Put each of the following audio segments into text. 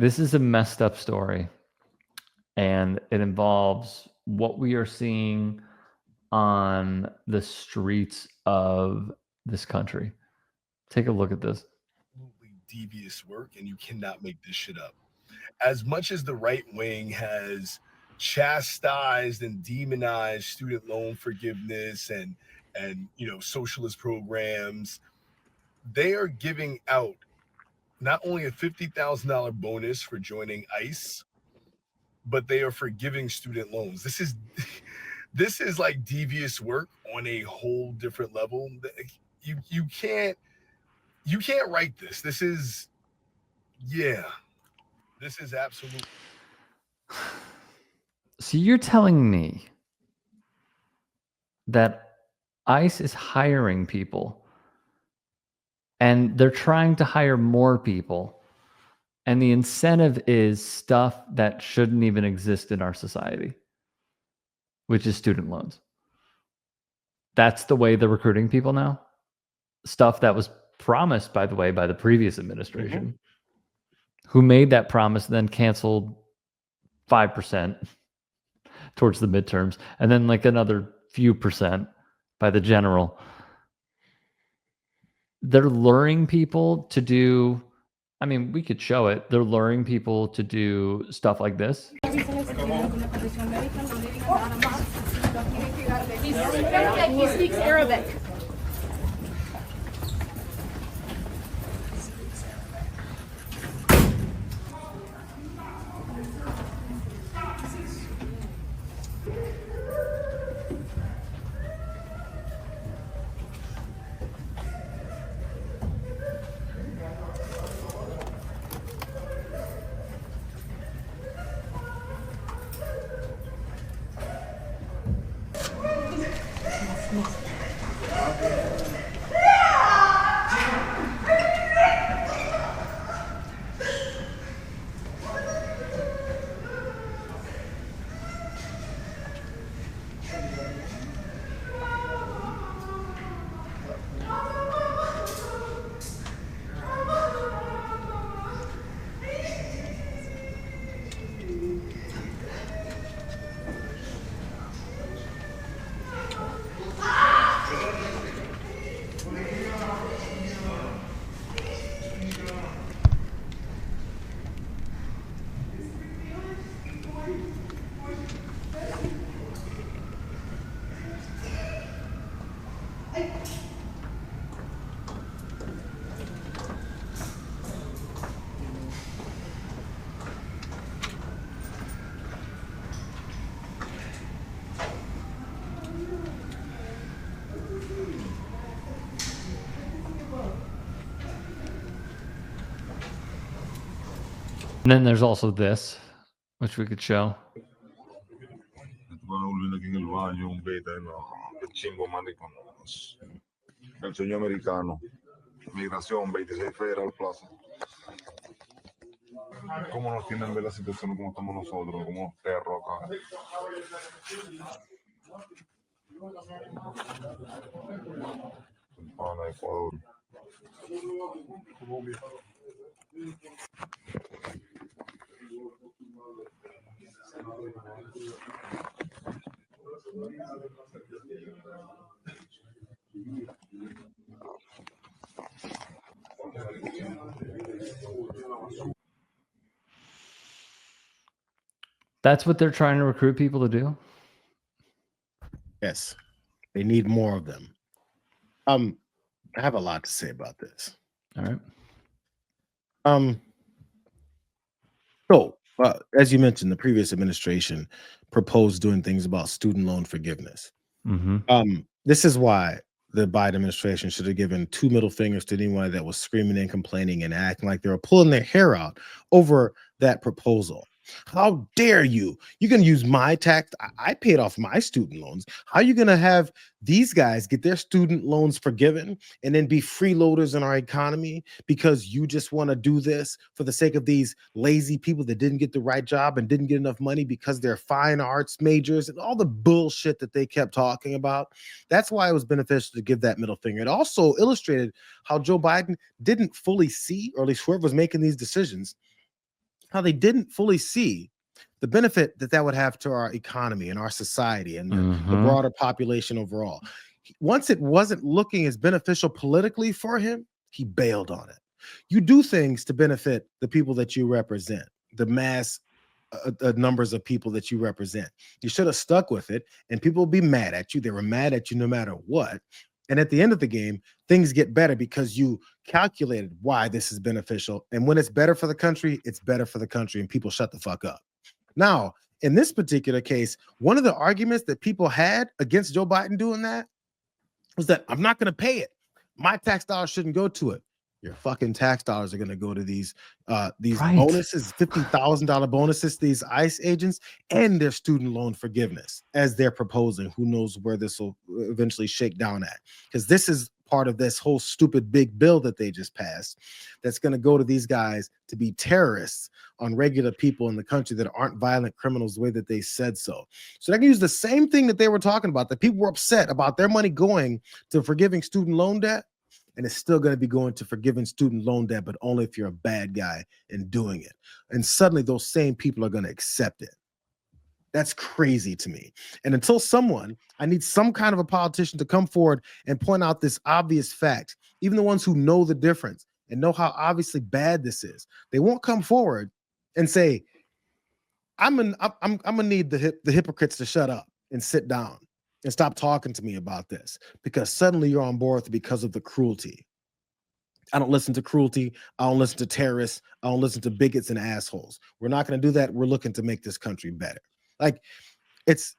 this is a messed up story, and it involves what we are seeing on the streets of this country. Take a look at this. Devious work, and you cannot make this shit up. As much as the right wing has chastised and demonized student loan forgiveness and socialist programs, they are giving out not only a $50,000 bonus for joining ICE, but they are forgiving student loans. This is like devious work on a whole different level. You can't write this. This is absolute. So you're telling me that ICE is hiring people and they're trying to hire more people, and the incentive is stuff that shouldn't even exist in our society, which is student loans. That's the way they're recruiting people now? Stuff that was promised, by the way, by the previous administration, who made that promise and then canceled 5% towards the midterms, and then like another few percent by the general. They're luring people to do, I mean, we could show it. They're luring people to do stuff like this. He speaks Arabic. And then there's also this, which we could show. El sueño americano. Migración, 26 Federal Plaza. ¿Cómo nos tienen ver la situación como estamos nosotros, como perros acá? Para Ecuador. That's what they're trying to recruit people to do? Yes. They need more of them. I have a lot to say about this. All right. So, as you mentioned, the previous administration proposed doing things about student loan forgiveness. This is why the Biden administration should have given 2 middle fingers to anyone that was screaming and complaining and acting like they were pulling their hair out over that proposal. How dare you? You're going to use my tax. I paid off my student loans. How are you going to have these guys get their student loans forgiven and then be freeloaders in our economy because you just want to do this for the sake of these lazy people that didn't get the right job and didn't get enough money because they're fine arts majors and all the bullshit that they kept talking about? That's why it was beneficial to give that middle finger. It also illustrated how Joe Biden didn't fully see, or at least whoever was making these decisions, how they didn't fully see the benefit that would have to our economy and our society and the broader population overall. Once it wasn't looking as beneficial politically for him, he bailed on it. You do things to benefit the people that you represent, the mass numbers of people that you represent. You should have stuck with it, and people will be mad at you. They were mad at you no matter what. And at the end of the game, things get better because you calculated why this is beneficial. And when it's better for the country, it's better for the country, and people shut the fuck up. Now, in this particular case, one of the arguments that people had against Joe Biden doing that was that I'm not going to pay it. My tax dollars shouldn't go to it. Your fucking tax dollars are going to go to these bonuses, $50,000 bonuses, these ICE agents, and their student loan forgiveness as they're proposing. Who knows where this will eventually shake down at? Because this is part of this whole stupid big bill that they just passed that's going to go to these guys to be terrorists on regular people in the country that aren't violent criminals the way that they said so. So they can use the same thing that they were talking about, that people were upset about their money going to forgiving student loan debt. And it's still going to be going to forgiving student loan debt, but only if you're a bad guy and doing it. And suddenly those same people are going to accept it. That's crazy to me. And until I need some kind of a politician to come forward and point out this obvious fact, even the ones who know the difference and know how obviously bad this is, they won't come forward and say, I'm gonna need the hypocrites to shut up and sit down and stop talking to me about this, because suddenly you're on board because of the cruelty. I don't listen to cruelty. I don't listen to terrorists. I don't listen to bigots and assholes. We're not going to do that. We're looking to make this country better. Like, it's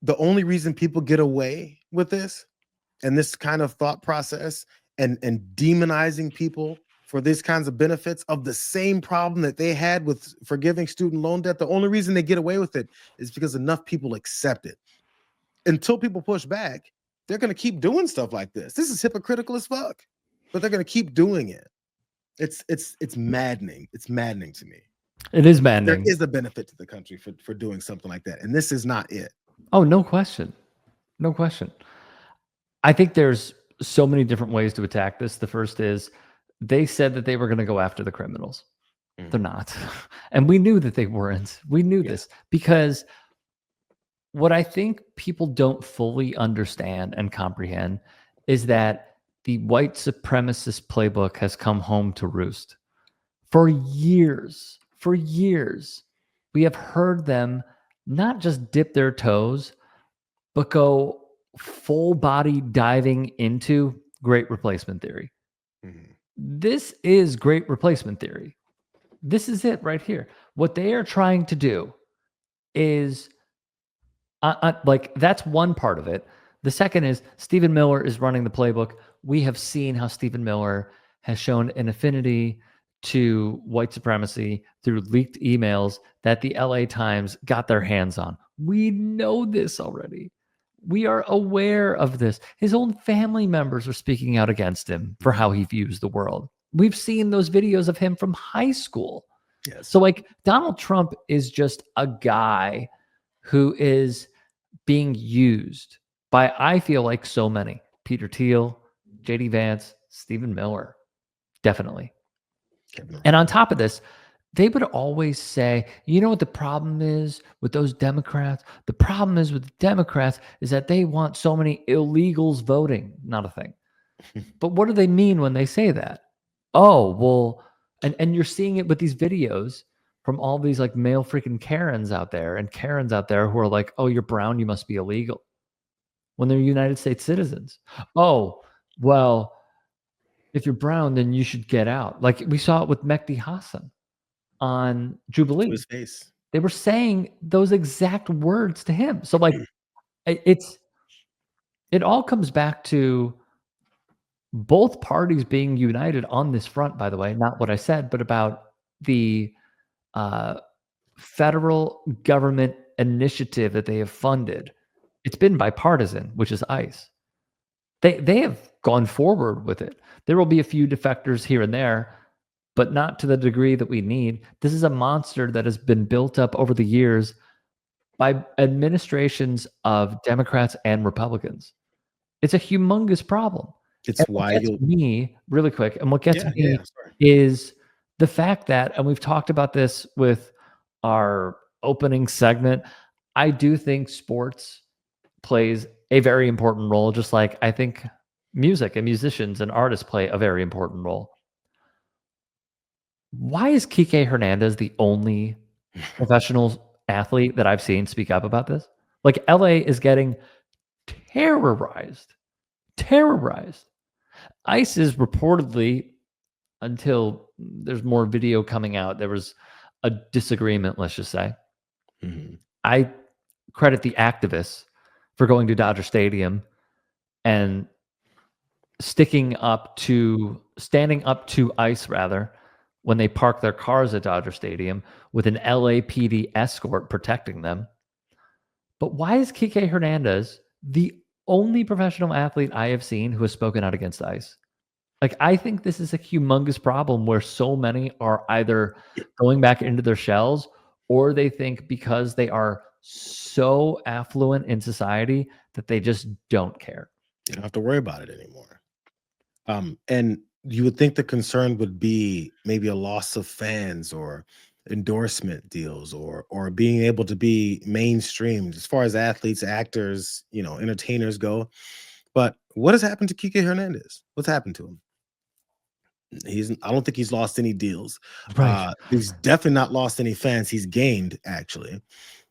the only reason people get away with this and this kind of thought process and demonizing people for these kinds of benefits of the same problem that they had with forgiving student loan debt. The only reason they get away with it is because enough people accept it. Until people push back, they're going to keep doing stuff like this. This is hypocritical as fuck, but they're going to keep doing it. It's maddening. It's maddening to me. It is maddening. There is a benefit to the country for doing something like that, and this is not it. Oh, no question. No question. I think there's so many different ways to attack this. The first is they said that they were going to go after the criminals. They're not. And we knew that they weren't. We knew this because what I think people don't fully understand and comprehend is that the white supremacist playbook has come home to roost. For years, we have heard them not just dip their toes, but go full body diving into great replacement theory. This is great replacement theory. This is it right here. What they are trying to do is like, that's one part of it. The second is Stephen Miller is running the playbook. We have seen how Stephen Miller has shown an affinity to white supremacy through leaked emails that the LA Times got their hands on. We know this already. We are aware of this. His own family members are speaking out against him for how he views the world. We've seen those videos of him from high school. Yes. So, like, Donald Trump is just a guy who is being used by, I feel like, so many. Peter Thiel, JD Vance, Stephen Miller, definitely. And on top of this, they would always say, you know what the problem is with those Democrats? The problem is with the Democrats is that they want so many illegals voting. Not a thing. But what do they mean when they say that? Oh, well, and you're seeing it with these videos from all these like male freaking Karens out there and Karens out there who are like, oh, you're brown, you must be illegal, when they're United States citizens. Oh, well, if you're brown, then you should get out. Like we saw it with Mehdi Hassan on Jubilee. To his face. They were saying those exact words to him. So like it all comes back to both parties being united on this front, by the way, not what I said, but about the federal government initiative that they have funded. It's been bipartisan, which is ICE. They have gone forward with it. There will be a few defectors here and there, but not to the degree that we need. This is a monster that has been built up over the years by administrations of Democrats and Republicans. It's a humongous problem. It's why me really quick, and what gets me sorry. is the fact that, and we've talked about this with our opening segment, I do think sports plays a very important role, just like I think music and musicians and artists play a very important role. Why is Kike Hernandez the only professional athlete that I've seen speak up about this? Like, LA is getting terrorized. Terrorized. ICE is reportedly, until there's more video coming out, there was a disagreement, let's just say. I credit the activists for going to Dodger Stadium and standing up to ICE, rather, when they park their cars at Dodger Stadium with an LAPD escort protecting them. But why is Kike Hernandez the only professional athlete I have seen who has spoken out against ICE? Like, I think this is a humongous problem where so many are either going back into their shells, or they think because they are so affluent in society that they just don't care. You don't have to worry about it anymore. And you would think the concern would be maybe a loss of fans or endorsement deals or being able to be mainstreamed as far as athletes, actors, entertainers go. But what has happened to Kike Hernandez? What's happened to him? I don't think he's lost any deals. Right. He's definitely not lost any fans. He's gained, actually.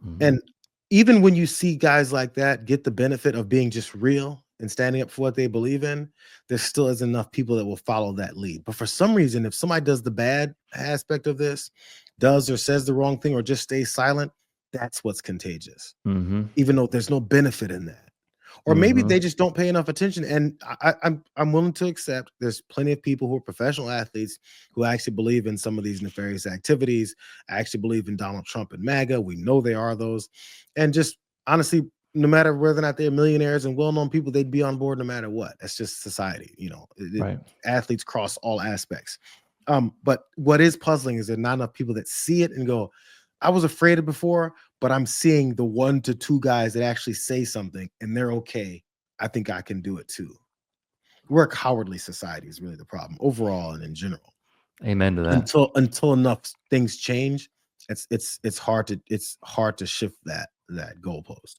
Mhm. And even when you see guys like that get the benefit of being just real and standing up for what they believe in, there still isn't enough people that will follow that lead. But for some reason, if somebody does the bad aspect of this, does or says the wrong thing or just stays silent, that's what's contagious, even though there's no benefit in that. Or maybe they just don't pay enough attention. And I'm willing to accept there's plenty of people who are professional athletes who actually believe in some of these nefarious activities. I actually believe in Donald Trump and MAGA. We know they are those. And just honestly, no matter whether or not they're millionaires and well-known people, they'd be on board no matter what. That's just society. Right. Athletes cross all aspects. But what is puzzling is there not enough people that see it and go, I was afraid of before, but I'm seeing the 1 to 2 guys that actually say something and they're okay. I think I can do it too. We're a cowardly society is really the problem overall and in general. Amen to that. Until enough things change, it's hard to shift that goalpost.